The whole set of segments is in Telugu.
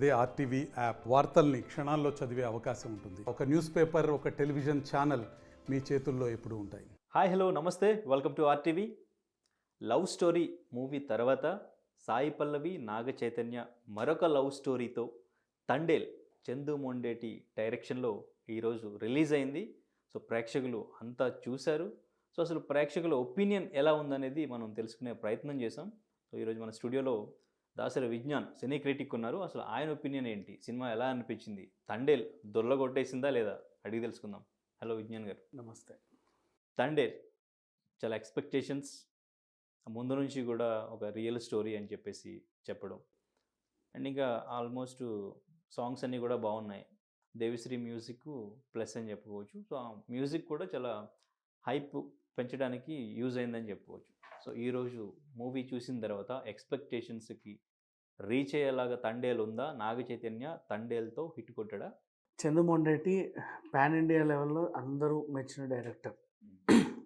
అదే ఆర్టీవీ యాప్ వార్తల్ని క్షణాల్లో చదివే అవకాశం ఉంటుంది. ఒక న్యూస్ పేపర్, ఒక టెలివిజన్ ఛానల్ మీ చేతుల్లో ఎప్పుడూ ఉంటాయి. హాయ్ హలో నమస్తే, welcome to RTV. Love story movie తర్వాత సాయి పల్లవి, నాగ చైతన్య మరొక లవ్ స్టోరీతో తండేల్ చందు మొండేటి డైరెక్షన్లో ఈరోజు రిలీజ్ అయింది. సో ప్రేక్షకులు అంతా చూశారు. సో అసలు ప్రేక్షకుల ఒపీనియన్ ఎలా ఉందనేది మనం తెలుసుకునే ప్రయత్నం చేసాం. సో ఈరోజు మన స్టూడియోలో దాసరి విజ్ఞాన్ సినీ క్రిటిక్ ఉన్నారు. అసలు ఆయన ఒపీనియన్ ఏంటి, సినిమా ఎలా అనిపించింది, తండేల్ దొల్లగొట్టేసిందా లేదా అడిగి తెలుసుకుందాం. హలో విజ్ఞాన్ గారు. నమస్తే. తండేల్ చాలా ఎక్స్పెక్టేషన్స్, ముందు నుంచి కూడా ఒక రియల్ స్టోరీ అని చెప్పేసి చెప్పడం, అండ్ ఇంకా ఆల్మోస్ట్ సాంగ్స్ అన్నీ కూడా బాగున్నాయి. దేవిశ్రీ మ్యూజిక్ ప్లస్ అని చెప్పుకోవచ్చు. సో ఆ మ్యూజిక్ కూడా చాలా హైప్ పెంచడానికి యూజ్ అయిందని చెప్పుకోవచ్చు. సో ఈరోజు మూవీ చూసిన తర్వాత ఎక్స్పెక్టేషన్స్కి రీచ్ అయ్యేలాగా తండేల్ ఉందా? నాగ చైతన్య తండేల్తో హిట్ కొట్టాడా? చందు మొండేటి పాన్ ఇండియా లెవెల్లో అందరూ మెచ్చిన డైరెక్టర్.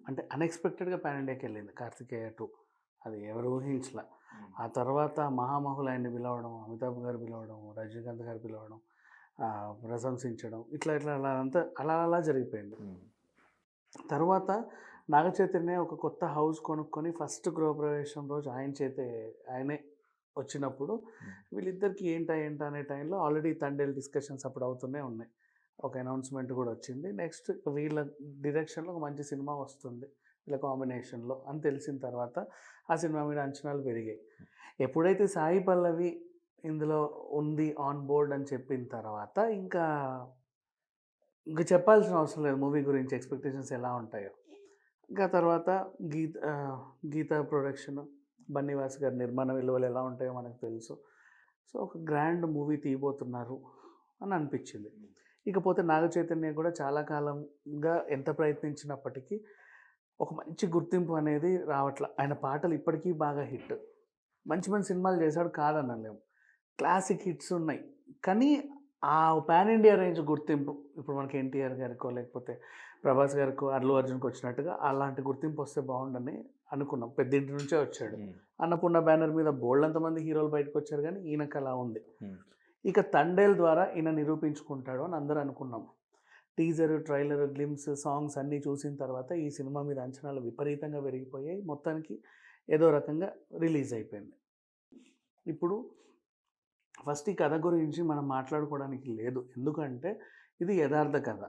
అంటే అన్ఎక్స్పెక్టెడ్గా పాన్ ఇండియాకి వెళ్ళింది కార్తికేయ 2. అది ఎవరు ఊహించలే. ఆ తర్వాత మహామహులు ఆయన్ని పిలవడం, అమితాబ్ గారు పిలవడం, రజనీకాంత్ గారు పిలవడం, ప్రశంసించడం, ఇట్లా ఇట్లా అలా అంతా అలా జరిగిపోయింది. తర్వాత నాగ చైతన్య ఒక కొత్త హౌస్ కొనుక్కొని ఫస్ట్ గృహప్రవేశం రోజు ఆయనే వచ్చినప్పుడు వీళ్ళిద్దరికి ఏంటా అనే టైంలో ఆల్రెడీ తండేల్ డిస్కషన్స్ అప్పుడు అవుతూనే ఉన్నాయి. ఒక అనౌన్స్మెంట్ కూడా వచ్చింది. నెక్స్ట్ వీళ్ళ డైరెక్షన్లో ఒక మంచి సినిమా వస్తుంది వీళ్ళ కాంబినేషన్లో అని తెలిసిన తర్వాత ఆ సినిమా మీద అంచనాలు పెరిగాయి. ఎప్పుడైతే సాయి పల్లవి ఇందులో ఉంది ఆన్ బోర్డ్ అని చెప్పిన తర్వాత ఇంకా చెప్పాల్సిన అవసరం లేదు మూవీ గురించి ఎక్స్పెక్టేషన్స్ ఎలా ఉంటాయో. ఇంకా తర్వాత గీత ప్రొడక్షన్, బన్నీవాస్ గారి నిర్మాణ విలువలు ఎలా ఉంటాయో మనకు తెలుసు. సో ఒక గ్రాండ్ మూవీ తీయబోతున్నారు అని అనిపించింది. ఇకపోతే నాగ చైతన్య కూడా చాలా కాలంగా ఎంత ప్రయత్నించినప్పటికీ ఒక మంచి గుర్తింపు అనేది రావట్ల. ఆయన పాటలు ఇప్పటికీ బాగా హిట్, మంచి మంచి సినిమాలు చేశాడు కాదనలేము, క్లాసిక్ హిట్స్ ఉన్నాయి. కానీ ఆ పాన్ ఇండియా రేంజ్ గుర్తింపు ఇప్పుడు మనకి ఎన్టీఆర్ గారికో లేకపోతే ప్రభాస్ గారికో అల్లు అర్జున్కి వచ్చినట్టుగా అలాంటి గుర్తింపు వస్తే బాగుండని అనుకున్నాం. పెద్దింటి నుంచే వచ్చాడు. అన్నపూర్ణ బ్యానర్ మీద బోల్డంతమంది హీరోలు బయటకు వచ్చారు, కానీ ఈయనకు అలా ఉంది. ఇక తండేల్ ద్వారా ఈయన నిరూపించుకుంటాడు అని అందరూ అనుకున్నాం. టీజర్, ట్రైలర్, గ్లిమ్స్, సాంగ్స్ అన్నీ చూసిన తర్వాత ఈ సినిమా మీద అంచనాలు విపరీతంగా పెరిగిపోయాయి. మొత్తానికి ఏదో రకంగా రిలీజ్ అయిపోయింది. ఇప్పుడు ఫస్ట్ ఈ కథ గురించి మనం మాట్లాడుకోవడానికి లేదు, ఎందుకంటే ఇది యథార్థ కథ,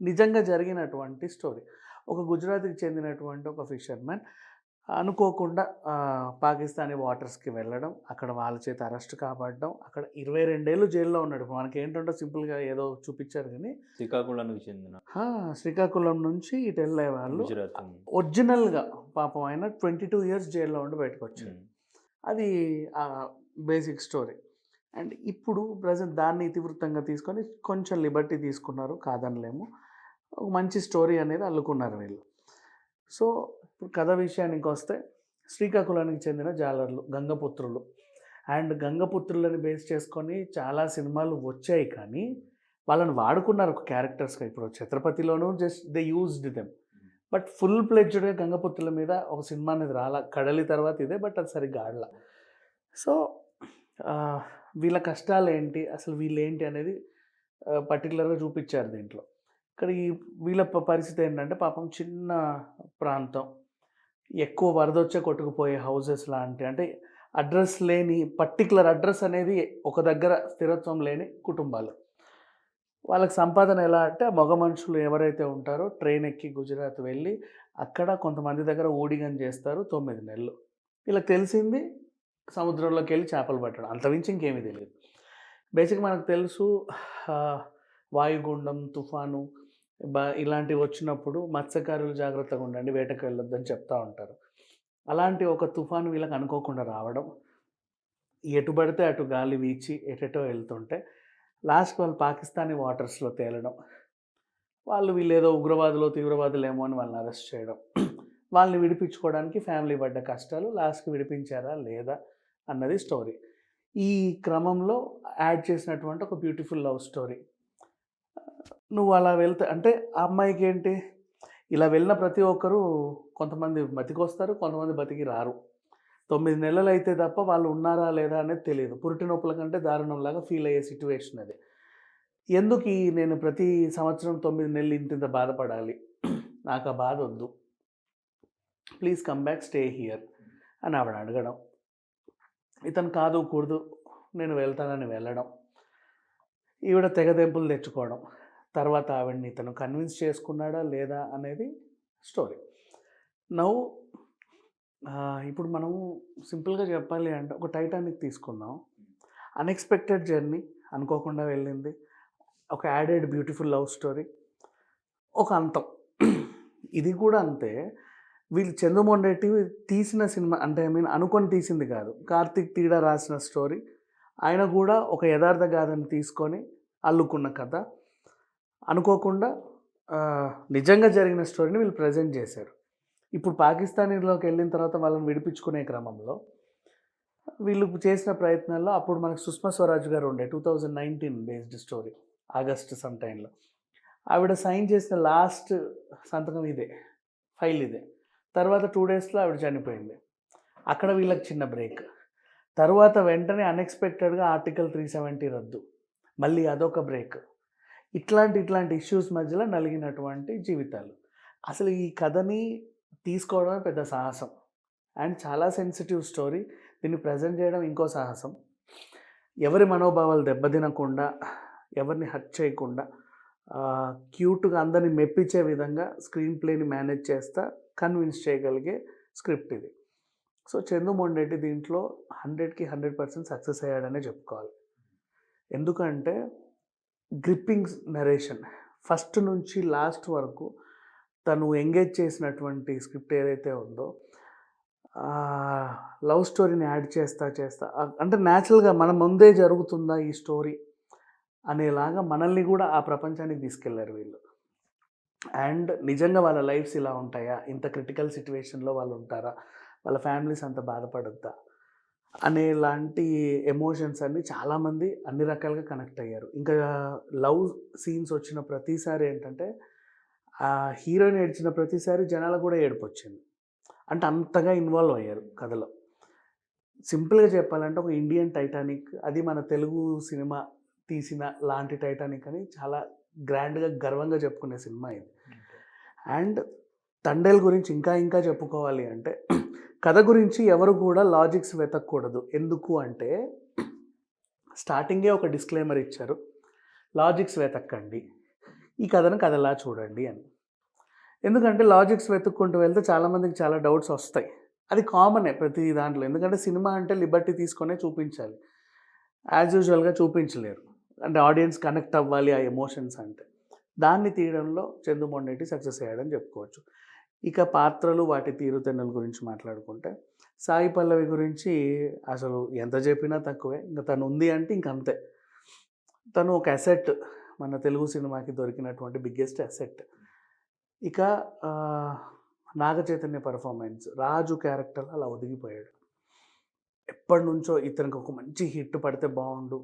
నిజంగా జరిగినటువంటి స్టోరీ. ఒక గుజరాత్కి చెందినటువంటి ఒక ఫిషర్మెన్ అనుకోకుండా పాకిస్తానీ వాటర్స్కి వెళ్ళడం, అక్కడ వాళ్ళ చేత అరెస్ట్ కాపాడడం, అక్కడ 22 ఏళ్ళు జైల్లో ఉన్నాడు. మనకి ఏంటంటే సింపుల్గా ఏదో చూపించారు, కానీ శ్రీకాకుళం నుంచి ఇటు వెళ్ళే వాళ్ళు ఒరిజినల్గా పాపం ఆయన 22 ఇయర్స్ జైల్లో ఉండి బయటకు వచ్చాడు. అది బేసిక్ స్టోరీ. అండ్ ఇప్పుడు ప్రజెంట్ దాన్ని ఇతివృత్తంగా తీసుకొని కొంచెం లిబర్టీ తీసుకున్నారు, కాదనలేము. ఒక మంచి స్టోరీ అనేది అల్లుకున్నారు వీళ్ళు. సో ఇప్పుడు కథ విషయానికి వస్తే, శ్రీకాకుళానికి చెందిన జాలర్లు గంగపుత్రులు, అండ్ గంగపుత్రులని బేస్ చేసుకొని చాలా సినిమాలు వచ్చాయి, కానీ వాళ్ళని వాడుకున్నారు ఒక క్యారెక్టర్స్గా. ఇప్పుడు ఛత్రపతిలోనూ just they used them, but full ప్లెడ్జ్డ్గా గంగపుత్రుల మీద ఒక సినిమా అనేది రాలా. కడలి తర్వాత ఇదే, బట్ అది సరిగ్గా ఆడలా. సో వీళ్ళ కష్టాలు ఏంటి, అసలు వీళ్ళు ఏంటి అనేది పర్టికులర్గా చూపించారు దీంట్లో. ఇక్కడ వీళ్ళ పరిస్థితి ఏంటంటే, పాపం చిన్న ప్రాంతం, ఎక్కువ వరద వచ్చే కొట్టుకుపోయే హౌసెస్ లాంటి, అంటే అడ్రస్ లేని, పర్టికులర్ అడ్రస్ అనేది ఒక దగ్గర స్థిరత్వం లేని కుటుంబాలు. వాళ్ళకి సంపాదన ఎలా అంటే, మగ మనుషులు ఎవరైతే ఉంటారో ట్రైన్ ఎక్కి గుజరాత్ వెళ్ళి అక్కడ కొంతమంది దగ్గర ఊడిగం చేస్తారు 9 నెలలు. వీళ్ళకి తెలిసింది సముద్రంలోకి వెళ్ళి చేపలు పట్టడం, అంతమించి ఇంకేమీ తెలియదు. బేసిక్ మనకు తెలుసు, వాయుగుండం, తుఫాను ఇలాంటివి వచ్చినప్పుడు మత్స్యకారులు జాగ్రత్తగా ఉండండి, వేటకు వెళ్ళొద్దని చెప్తూ ఉంటారు. అలాంటి ఒక తుఫాను వీళ్ళకి అనుకోకుండా రావడం, ఎటు పడితే అటు గాలి వీచి ఎటెటో వెళ్తుంటే లాస్ట్కి వాళ్ళు పాకిస్తానీ వాటర్స్లో తేలడం, వీళ్ళేదో తీవ్రవాదులేమో అని వాళ్ళని అరెస్ట్ చేయడం, వాళ్ళని విడిపించుకోవడానికి ఫ్యామిలీ పడ్డ కష్టాలు, లాస్ట్కి విడిపించారా లేదా అన్నది స్టోరీ. ఈ క్రమంలో యాడ్ చేసినటువంటి ఒక బ్యూటిఫుల్ లవ్ స్టోరీ. నువ్వు అలా వెళ్తే అంటే ఆ అమ్మాయికి ఏంటి, ఇలా వెళ్ళిన ప్రతి ఒక్కరూ కొంతమంది బతికొస్తారు, కొంతమంది బతికి రారు. 9 నెలలు అయితే తప్ప వాళ్ళు ఉన్నారా లేదా అనేది తెలియదు. పురిటి నొప్పుల కంటే దారుణంలాగా ఫీల్ అయ్యే సిట్యుయేషన్ అది. ఎందుకు నేను ప్రతి సంవత్సరం 9 నెలలు ఇంతింత బాధపడాలి? నాకు ఆ బాధ వద్దు. Please come back, stay here అని ఆవిడ అడగడం. ఇతను కాదు కూడదు నేను వెళ్తానని వెళ్ళడం. ఈవిడ తెగదెంపులు తెచ్చుకోవడం. తర్వాత ఆవిడని ఇతను కన్విన్స్ చేసుకున్నాడా లేదా అనేది స్టోరీ. నౌ ఇప్పుడు మనం సింపుల్గా చెప్పాలి అంటే ఒక టైటానిక్ తీసుకుందాం. అన్ఎక్స్పెక్టెడ్ జర్నీ, అనుకోకుండా వెళ్ళింది. ఒక యాడెడ్ బ్యూటిఫుల్ లవ్ స్టోరీ, ఒక అంతం. ఇది కూడా అంతే. వీళ్ళు చంద్రమోహన్ రెడ్డి తీసిన సినిమా అంటే అనుకొని తీసింది కాదు. కార్తీక్ తీడా రాసిన స్టోరీ. ఆయన కూడా ఒక యథార్థ గాథని తీసుకొని అల్లుకున్న కథ. అనుకోకుండా నిజంగా జరిగిన స్టోరీని వీళ్ళు ప్రజెంట్ చేశారు. ఇప్పుడు పాకిస్తానీలోకి వెళ్ళిన తర్వాత వాళ్ళని విడిపించుకునే క్రమంలో వీళ్ళు చేసిన ప్రయత్నాల్లో అప్పుడు మనకు సుష్మా స్వరాజ్ గారు ఉండే 2019 బేస్డ్ స్టోరీ, ఆగస్ట్ సమ్ టైంలో ఆవిడ సైన్ చేసిన లాస్ట్ సంతకం ఇదే, ఫైల్ ఇదే. తర్వాత 2 డేస్లో ఆవిడ చనిపోయింది. అక్కడ వీళ్ళకి చిన్న బ్రేక్. తర్వాత వెంటనే అన్ఎక్స్పెక్టెడ్గా ఆర్టికల్ 370 రద్దు, మళ్ళీ అదొక బ్రేక్. ఇట్లాంటి ఇష్యూస్ మధ్యలో నలిగినటువంటి జీవితాలు. అసలు ఈ కథని తీసుకోవడమే పెద్ద సాహసం అండ్ చాలా సెన్సిటివ్ స్టోరీ. దీన్ని ప్రజెంట్ చేయడం ఇంకో సాహసం. ఎవరి మనోభావాలు దెబ్బతినకుండా, ఎవరిని హర్ట్ చేయకుండా, క్యూట్గా అందరిని మెప్పించే విధంగా స్క్రీన్ ప్లేని మేనేజ్ చేస్తా కన్విన్స్ చేయగలిగే స్క్రిప్ట్ ఇది. సో చంద్రమోహన్ రెడ్డి దీంట్లో 100కి 100% సక్సెస్ అయ్యాడనే చెప్పుకోవాలి. ఎందుకంటే గ్రిప్పింగ్ నరేషన్ ఫస్ట్ నుంచి లాస్ట్ వరకు తను ఎంగేజ్ చేసినటువంటి స్క్రిప్ట్ ఏదైతే ఉందో, లవ్ స్టోరీని యాడ్ చేస్తా అంటే న్యాచురల్గా మన ముందే జరుగుతుందా ఈ స్టోరీ అనేలాగా మనల్ని కూడా ఆ ప్రపంచానికి తీసుకెళ్లారు వీళ్ళు. అండ్ నిజంగా వాళ్ళ లైఫ్స్ ఇలా ఉంటాయా, ఇంత క్రిటికల్ సిచ్యువేషన్లో వాళ్ళు ఉంటారా, వాళ్ళ ఫ్యామిలీస్ అంత బాధపడద్దా అనేలాంటి ఎమోషన్స్ అన్నీ చాలామంది అన్ని రకాలుగా కనెక్ట్ అయ్యారు. ఇంకా లవ్ సీన్స్ వచ్చిన ప్రతిసారి ఏంటంటే ఆ హీరోయిన్ ఏడ్చిన ప్రతిసారి జనాలకు కూడా ఏడుపు వచ్చింది. అంటే అంతగా ఇన్వాల్వ్ అయ్యారు కథలో. సింపుల్గా చెప్పాలంటే ఒక ఇండియన్ టైటానిక్, అది మన తెలుగు సినిమా తీసిన లాంటి టైటానిక్ అని చాలా గ్రాండ్గా గర్వంగా చెప్పుకునే సినిమా ఇది. అండ్ తండేల్ గురించి ఇంకా చెప్పుకోవాలి అంటే కథ గురించి ఎవరు కూడా లాజిక్స్ వెతకూడదు. ఎందుకు అంటే స్టార్టింగే ఒక డిస్క్లైమర్ ఇచ్చారు, లాజిక్స్ వెతక్కండి, ఈ కథను కథలా చూడండి అని. ఎందుకంటే లాజిక్స్ వెతుక్కుంటూ వెళ్తే చాలామందికి చాలా డౌట్స్ వస్తాయి. అది కామనే ప్రతి దాంట్లో. ఎందుకంటే సినిమా అంటే లిబర్టీ తీసుకొనే చూపించాలి, యాజ్ యూజువల్గా చూపించలేరు. అంటే ఆడియన్స్ కనెక్ట్ అవ్వాలి ఆ ఎమోషన్స్ అంటే. దాన్ని తీయడంలో చంద్రమోహన్ రెడ్డి సక్సెస్ అయ్యాడని చెప్పుకోవచ్చు. ఇక పాత్రలు, వాటి తీరుతెన్నుల గురించి మాట్లాడుకుంటే సాయి పల్లవి గురించి అసలు ఎంత చెప్పినా తక్కువే. ఇంకా తను ఉంది అంటే ఇంకంతే. తను ఒక అసెట్, మన తెలుగు సినిమాకి దొరికినటువంటి బిగ్గెస్ట్ అసెట్. ఇక నాగ చైతన్య పర్ఫార్మెన్స్, రాజు క్యారెక్టర్ అలా ఒదిగిపోయాడు. ఎప్పటి నుంచో ఇతనికి ఒక మంచి హిట్ పడితే బాగుండు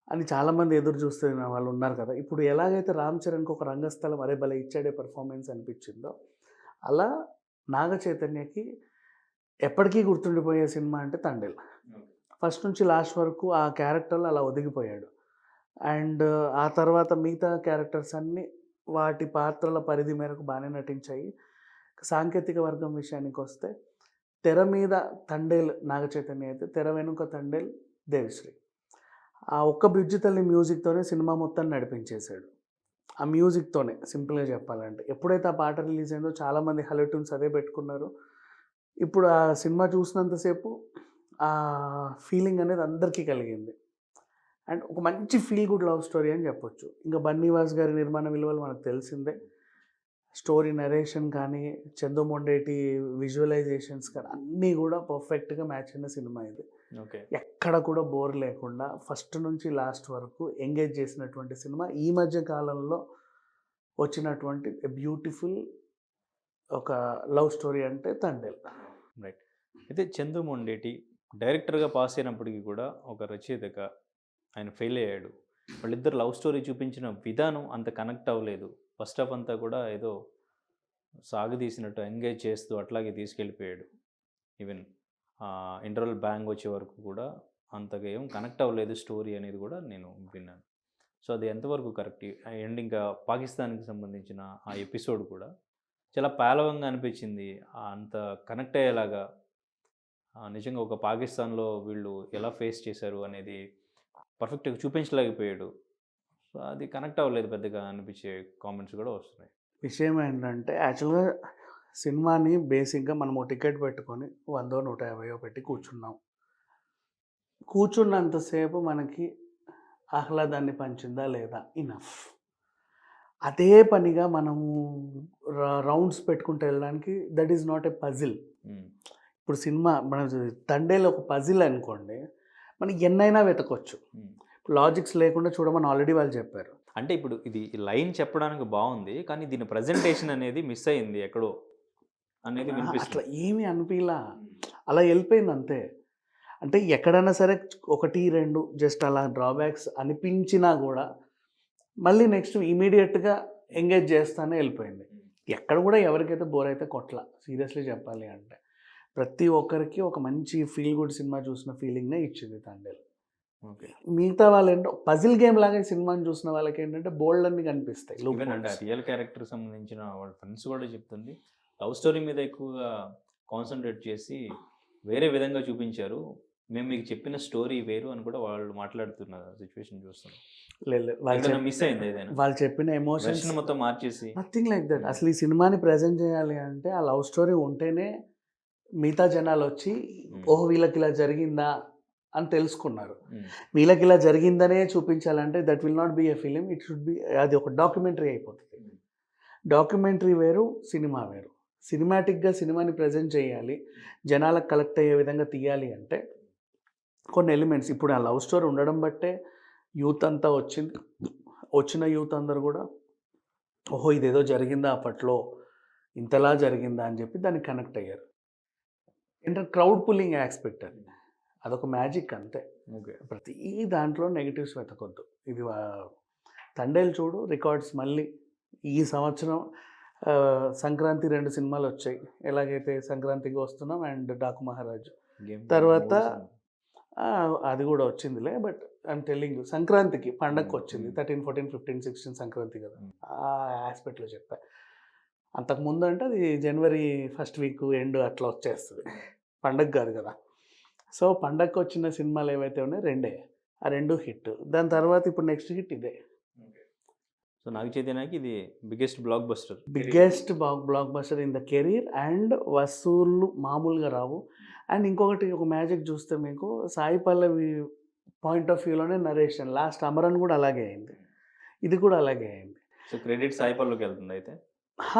అని చాలామంది ఎదురు చూస్తున్న వాళ్ళు ఉన్నారు కదా. ఇప్పుడు ఎలాగైతే రామ్ చరణ్కి ఒక రంగస్థలం అరే భలే ఇచ్చాడే పర్ఫార్మెన్స్ అనిపించిందో, అలా నాగ చైతన్యకి ఎప్పటికీ గుర్తుండిపోయే సినిమా అంటే తండేల్. ఫస్ట్ నుంచి లాస్ట్ వరకు ఆ క్యారెక్టర్లో అలా ఒదిగిపోయాడు. అండ్ ఆ తర్వాత మిగతా క్యారెక్టర్స్ అన్నీ వాటి పాత్రల పరిధి మేరకు బాగానే నటించాయి. సాంకేతిక వర్గం విషయానికి వస్తే తెర మీద తండేల్ నాగ చైతన్య అయితే, తెర వెనుక తండేల్ దేవిశ్రీ. ఆ ఒక్క బ్రిడ్జి తల్లి మ్యూజిక్తోనే సినిమా మొత్తం నడిపించేశాడు. ఆ మ్యూజిక్తోనే సింపుల్గా చెప్పాలంటే. ఎప్పుడైతే ఆ పాట రిలీజ్ అయిందో చాలామంది హలో ట్యూన్స్ అదే పెట్టుకున్నారు. ఇప్పుడు ఆ సినిమా చూసినంతసేపు ఆ ఫీలింగ్ అనేది అందరికీ కలిగింది. అండ్ ఒక మంచి ఫీల్ గుడ్ లవ్ స్టోరీ అని చెప్పొచ్చు. ఇంకా బన్నీవాస్ గారి నిర్మాణ విలువలు మనకు తెలిసిందే. స్టోరీ నరేషన్ కానీ, చంద్రమోహన్ రెడ్డి విజువలైజేషన్స్ కానీ అన్నీ కూడా పర్ఫెక్ట్గా మ్యాచ్ అయిన సినిమా ఇది. ఓకే. ఎక్కడ కూడా బోర్ లేకుండా ఫస్ట్ నుంచి లాస్ట్ వరకు ఎంగేజ్ చేసినటువంటి సినిమా. ఈ మధ్య కాలంలో వచ్చినటువంటి బ్యూటిఫుల్ ఒక లవ్ స్టోరీ అంటే తండేల్. రైట్. అయితే చంద్రమోహన్ రెడ్డి డైరెక్టర్గా పాస్ అయినప్పటికీ కూడా ఒక రచయితగా ఆయన ఫెయిల్ అయ్యాడు. వాళ్ళిద్దరు లవ్ స్టోరీ చూపించిన విధానం అంత కనెక్ట్ అవ్వలేదు. ఫస్ట్ హాఫ్ అంతా కూడా ఏదో సాగదీసినట్టు ఎంగేజ్ చేస్తూ అట్లాగే తీసుకెళ్ళిపోయాడు. ఈవెన్ ఇంటర్వల్ బ్యాంగ్ వచ్చే వరకు కూడా అంతగా ఏం కనెక్ట్ అవ్వలేదు స్టోరీ అనేది కూడా నేను విన్నాను. సో అది ఎంతవరకు కరెక్ట్? అండ్ ఇంకా పాకిస్తాన్‌కి సంబంధించిన ఆ ఎపిసోడ్ కూడా చాలా పేలవంగా అనిపించింది. అంత కనెక్ట్ అయ్యేలాగా నిజంగా ఒక పాకిస్తాన్‌లో వీళ్ళు ఎలా ఫేస్ చేశారు అనేది పర్ఫెక్ట్‌గా చూపించలేకపోయాడు. సో అది కనెక్ట్ అవ్వలేదు పెద్దగా అనిపించే కామెంట్స్ కూడా వస్తున్నాయి. విషయం ఏంటంటే యాక్చువల్‌గా సినిమాని బేసిక్‌గా మనము టికెట్ పెట్టుకొని 100, 150 పెట్టి కూర్చున్నాం. కూర్చున్నంతసేపు మనకి ఆహ్లాదాన్ని పంచిందా లేదా? ఇనఫ్. అదే పనిగా మనము రౌండ్స్ పెట్టుకుంటూ వెళ్ళడానికి that is not a puzzle. హ్మ్. ఇప్పుడు సినిమా మన తండేలు ఒక పజిల్ అనుకోండి, మనం ఎన్నైనా వెతకొచ్చు. హ్మ్. లాజిక్స్ లేకుండా చూడమని ఆల్రెడీ వాళ్ళు చెప్పారు. అంటే ఇప్పుడు ఇది లైన్ చెప్పడానికి బావుంది. కానీ దీని ప్రెజెంటేషన్ అనేది మిస్ అయింది ఎక్కడో అనేది అట్లా వినిపిస్తుంది. ఏమీ అనిపియలా. అలా వెళ్ళిపోయింది అంతే. అంటే ఎక్కడైనా సరే 1, 2 జస్ట్ అలా డ్రాబ్యాక్స్ అనిపించినా గూడా మళ్ళీ నెక్స్ట్ ఇమ్మీడియేట్‌గా ఎంగేజ్ చేస్తానే వెళ్ళిపోయింది. ఎక్కడ కూడా ఎవరికైతే బోర్ అయితే కొట్టల. సీరియస్లీ చెప్పాలి అంటే. ప్రతి ఒక్కరికి ఒక మంచి ఫీల్ గుడ్ సినిమా చూసిన ఫీలింగ్‌నే ఇచ్చింది 'తండేల్'. ఓకే. మిగతా వాళ్ళేంటో పజిల్ గేమ్ లాగా ఈ సినిమాని చూసిన వాళ్ళకేంటంటే బోలెడన్ని కనిపిస్తాయి. ఈవెన్ అంటే రియల్ క్యారెక్టర్ సంబంధించిన వాళ్ళ ఫ్రెండ్స్ కూడా చెప్తుంది. లవ్ స్టోరీ మీద ఎక్కువగా కాన్సంట్రేట్ చేసి వేరే విధంగా చూపించారు. మేము మీకు చెప్పిన స్టోరీ వేరు అని కూడా వాళ్ళు మాట్లాడుతున్న సిట్యుయేషన్ చూస్తున్నాం. లేదు ఎక్కడైనా మిస్ అయిందా ఏదైనా? వాళ్ళు చెప్పిన ఎమోషన్స్ వెర్షన్ మొత్తం మార్చేసి నథింగ్ లైక్ దట్. అసలు ఈ సినిమాని ప్రెజెంట్ చేయాలి అంటే ఆ లవ్ స్టోరీ ఉంటేనే మిగతా జనాలు వచ్చి ఓహో వీళ్ళకి ఇలా జరిగిందా అని తెలుసుకున్నారు. వీళ్ళకి ఇలా జరిగిందనే చూపించాలంటే that will not be a film. It should be అది ఒక డాక్యుమెంటరీ అయిపోతుంది. డాక్యుమెంటరీ వేరు, సినిమా వేరు. సినిమాటిక్గా సినిమాని ప్రజెంట్ చేయాలి, జనాలకు కలెక్ట్ అయ్యే విధంగా తీయాలి అంటే కొన్ని ఎలిమెంట్స్ ఇప్పుడు ఆ లవ్ స్టోరీ ఉండడం బట్టే యూత్ అంతా వచ్చిన యూత్ అందరూ కూడా ఓహో ఇదేదో జరిగిందా అప్పట్లో, ఇంతలా జరిగిందా అని చెప్పి దానికి కనెక్ట్ అయ్యారు. ఏంటంటే క్రౌడ్ పుల్లింగ్ ఆస్పెక్ట్ అది, అదొక మ్యాజిక్ అంతే. ఓకే. ప్రతి దాంట్లో నెగిటివ్స్ వెతకొద్దు. ఇది తండేలు చూడు రికార్డ్స్ మళ్ళీ ఈ సంవత్సరం సంక్రాంతి 2 సినిమాలు వచ్చాయి. ఎలాగైతే సంక్రాంతికి వస్తున్నాం అండ్ డాకు మహారాజు తర్వాత అది కూడా వచ్చిందిలే. బట్ ఐఎమ్ టెల్లింగ్ యూ సంక్రాంతికి పండగకి వచ్చింది 13, 14, 15, 16 సంక్రాంతి కదా, ఆ ఆస్పెక్ట్లో చెప్పా. అంతకుముందు అంటే అది జనవరి ఫస్ట్ వీక్ ఎండ్ అట్లా వచ్చేస్తుంది, పండగ కాదు కదా. సో పండగకి వచ్చిన సినిమాలు ఏవైతే ఉన్నాయో 2, ఆ 2 హిట్. దాని తర్వాత ఇప్పుడు నెక్స్ట్ హిట్ ఇదే. సో నాగ చైతన్యకి ఇది biggest blockbuster in the career. And వసూళ్ళు మామూలుగా రావు. అండ్ ఇంకొకటి ఒక మ్యాజిక్ చూస్తే మీకు సాయి పల్లవి పాయింట్ ఆఫ్ వ్యూలోనే నరేషన్. లాస్ట్ అమరన్ కూడా అలాగే అయింది, ఇది కూడా అలాగే అయింది. సో క్రెడిట్ సాయి పల్లవికి వెళ్తుంది అయితే.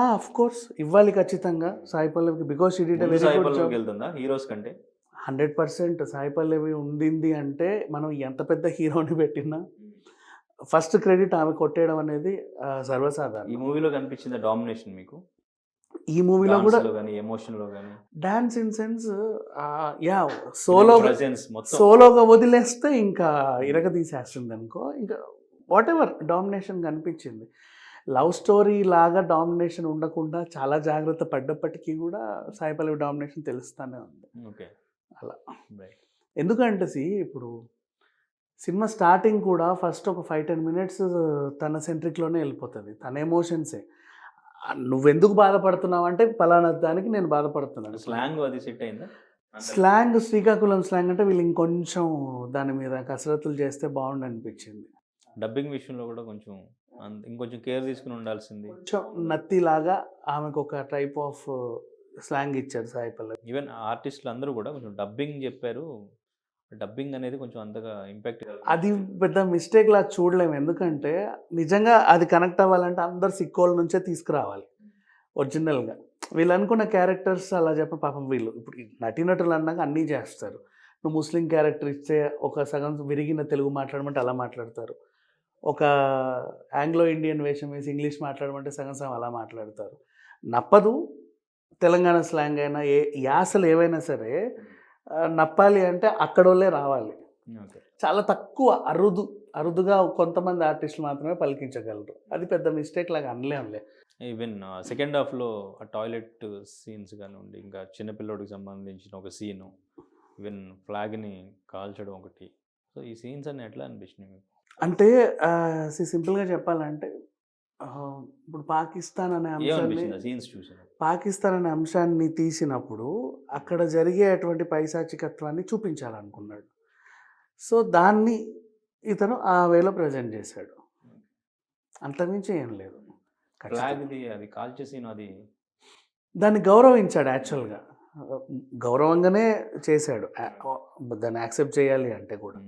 ఆఫ్ కోర్స్ ఇవ్వాలి ఖచ్చితంగా సాయి పల్లవికి, because she did a very Sai good పల్లవికి జాబ్. వెళ్తుందా హీరోస్ కంటే? 100% సాయి పల్లవి ఉండింది అంటే మనం ఎంత పెద్ద హీరోని పెట్టినా ఫస్ట్ క్రెడిట్ ఆమె కొట్టేయడం అనేది ఈ సర్వసాధారణం. మూవీలో కనిపించింది డామినేషన్ మీకు? ఈ మూవీలో కూడా కానీ ఎమోషన్లో కానీ డాన్స్ ఇన్ సెన్స్ ప్రెజెన్స్ మొత్తం సోలోగా వదిలేస్తే ఇంకా ఇరగ తీసేస్తుంది అనుకో. ఇంకా వాట్ ఎవర్ డామినేషన్ కనిపించింది. లవ్ స్టోరీ లాగా డామినేషన్ ఉండకుండా చాలా జాగ్రత్త పడ్డప్పటికీ కూడా సాయి పల్లవి డామినేషన్ తెలుస్తూనే ఉంది. ఓకే. అలా రైట్. ఎందుకంటే ఇప్పుడు సినిమా స్టార్టింగ్ కూడా ఫస్ట్ ఒక 5-10 మినిట్స్ తన సెంట్రిక్లోనే వెళ్ళిపోతుంది, తన ఎమోషన్సే. నువ్వెందుకు బాధపడుతున్నావు అంటే పలానా దానికి నేను బాధపడుతున్నాను. స్లాంగ్ అది సెట్ అయిందా? స్లాంగ్ శ్రీకాకుళం స్లాంగ్ అంటే వీళ్ళు ఇంకొంచెం దాని మీద కసరత్తులు చేస్తే బాగుండు అనిపించింది. డబ్బింగ్ విషయంలో కూడా కొంచెం ఇంకొంచెం కేర్ తీసుకుని ఉండాల్సింది. కొంచెం నత్తిలాగా ఆమెకు ఒక టైప్ ఆఫ్ స్లాంగ్ ఇచ్చారు సాయి పల్లవి. ఈవెన్ ఆర్టిస్టులు అందరూ కూడా కొంచెం డబ్బింగ్ చెప్పారు. డబ్బింగ్ అనేది కొంచెం అంతగా ఇంపాక్ట్ అది పెద్ద మిస్టేక్ లా చూడలేము. ఎందుకంటే నిజంగా అది కనెక్ట్ అవ్వాలంటే అందరు సిక్కోళ్ళ నుంచే తీసుకురావాలి ఒరిజినల్గా. వీళ్ళు అనుకున్న క్యారెక్టర్స్ అలా పాపం వీళ్ళు ఇప్పుడు నటీనటులు అన్నాక అన్నీ చేస్తారు. నువ్వు ముస్లిం క్యారెక్టర్ ఇస్తే ఒక సగం విరిగిన తెలుగు మాట్లాడమంటే అలా మాట్లాడతారు, ఒక ఆంగ్లో ఇండియన్ వేషం వేసి ఇంగ్లీష్ మాట్లాడమంటే సగం సగం అలా మాట్లాడతారు. నప్పదు. తెలంగాణ స్లాంగ్ అయినా యాసలు ఏవైనా సరే నప్పాలి అంటే అక్కడోళ్ళే రావాలి. చాలా తక్కువ అరుదుగా కొంతమంది ఆర్టిస్టులు మాత్రమే పలికించగలరు. అది పెద్ద మిస్టేక్ లాగా అనలేంలే. ఈవెన్ సెకండ్ హాఫ్లో ఆ టాయిలెట్ సీన్స్ కానివ్వండి, ఇంకా చిన్నపిల్లోడికి సంబంధించిన ఒక సీను, ఈవెన్ ఫ్లాగ్ని కాల్చడం ఒకటి. సో ఈ సీన్స్ అన్ని ఎట్లా అనిపించినాయి మీకు? అంటే సింపుల్గా చెప్పాలంటే ఇప్పుడు పాకిస్తాన్ అనే అంశాన్ని ఏమనిపించింది ఆ సీన్స్ చూసినప్పుడు? పాకిస్తాన్ అనే అంశాన్ని తీసినప్పుడు అక్కడ జరిగేటువంటి పైశాచికత్వాన్ని చూపించాలనుకున్నాడు. సో దాన్ని ఇతను ఆ వేలో ప్రజెంట్ చేశాడు, అంతకుమించి ఏం లేదు. ఫ్లాగ్ది అది కాల్చే సీన్ అది దాన్ని గౌరవించాడు యాక్చువల్గా, గౌరవంగానే చేశాడు. దాన్ని యాక్సెప్ట్ చేయాలి అంటే కూడా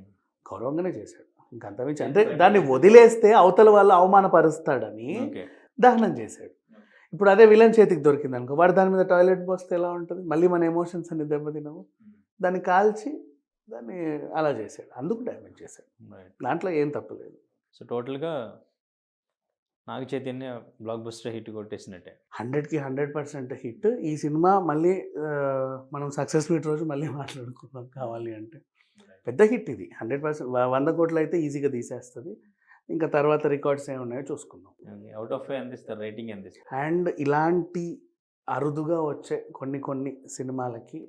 గౌరవంగానే చేశాడు. ఇంకంతమించి అంటే దాన్ని వదిలేస్తే అవతల వాళ్ళు అవమానపరుస్తాడని ఓకే. దహనం చేశాడు. ఇప్పుడు అదే విలన్ చేతికి దొరికింది అనుకో, వాడు దాని మీద టాయిలెట్ పోస్తే ఎలా ఉంటుంది, మళ్ళీ మన ఎమోషన్స్ అన్ని దెబ్బతినవు. దాన్ని కాల్చి దాన్ని అలా చేశాడు, అందుకు డ్యామేజ్ చేశాడు. దాంట్లో ఏం తప్పులేదు. సో టోటల్గా Naga Chaitanya blockbuster hit కొట్టేసినట్టే. 100కి 100% హిట్. ఈ సినిమా మళ్ళీ మనం సక్సెస్ మీట్ రోజు మళ్ళీ మాట్లాడుకుందాం కావాలి అంటే. పెద్ద హిట్ ఇది, 100%. 100 కోట్లు అయితే ఈజీగా తీసేస్తుంది. ఇంకా తర్వాత రికార్డ్స్ ఏమి ఉన్నాయో చూసుకుందాం. అవుట్ ఆఫ్ 5 ఎంత ఇస్తారు, రేటింగ్ ఎంత ఇస్తారు? అండ్ ఇలాంటి అరుదుగా వచ్చే కొన్ని సినిమాలకి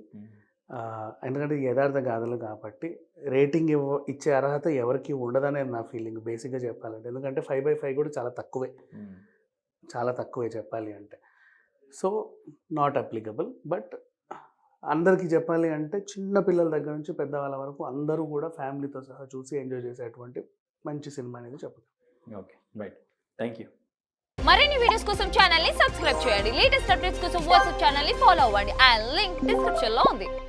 ఎందుకంటే ఇది యథార్థ గాథలు కాబట్టి రేటింగ్ ఇచ్చే అర్హత ఎవరికి ఉండదనేది నా ఫీలింగ్ బేసిక్గా చెప్పాలంటే. ఎందుకంటే 5/5 కూడా చాలా తక్కువే చెప్పాలి అంటే. So not applicable. బట్ అందరికీ చెప్పాలి అంటే చిన్న పిల్లల దగ్గర నుంచి పెద్దవాళ్ళ వరకు అందరూ కూడా ఫ్యామిలీతో సహా చూసి ఎంజాయ్ చేసేటువంటి మంచి సినిమా అనేది చెప్పగలను. Okay, right, thank you. మరిన్ని వీడియోస్ కోసం ఛానల్ ని సబ్స్క్రైబ్ చేయండి. లేటెస్ట్ అప్డేట్స్ కోసం వాట్సాప్ ఛానల్ ని ఫాలో అవ్వండి. అండ్ లింక్ డిస్క్రిప్షన్ లో ఉంది.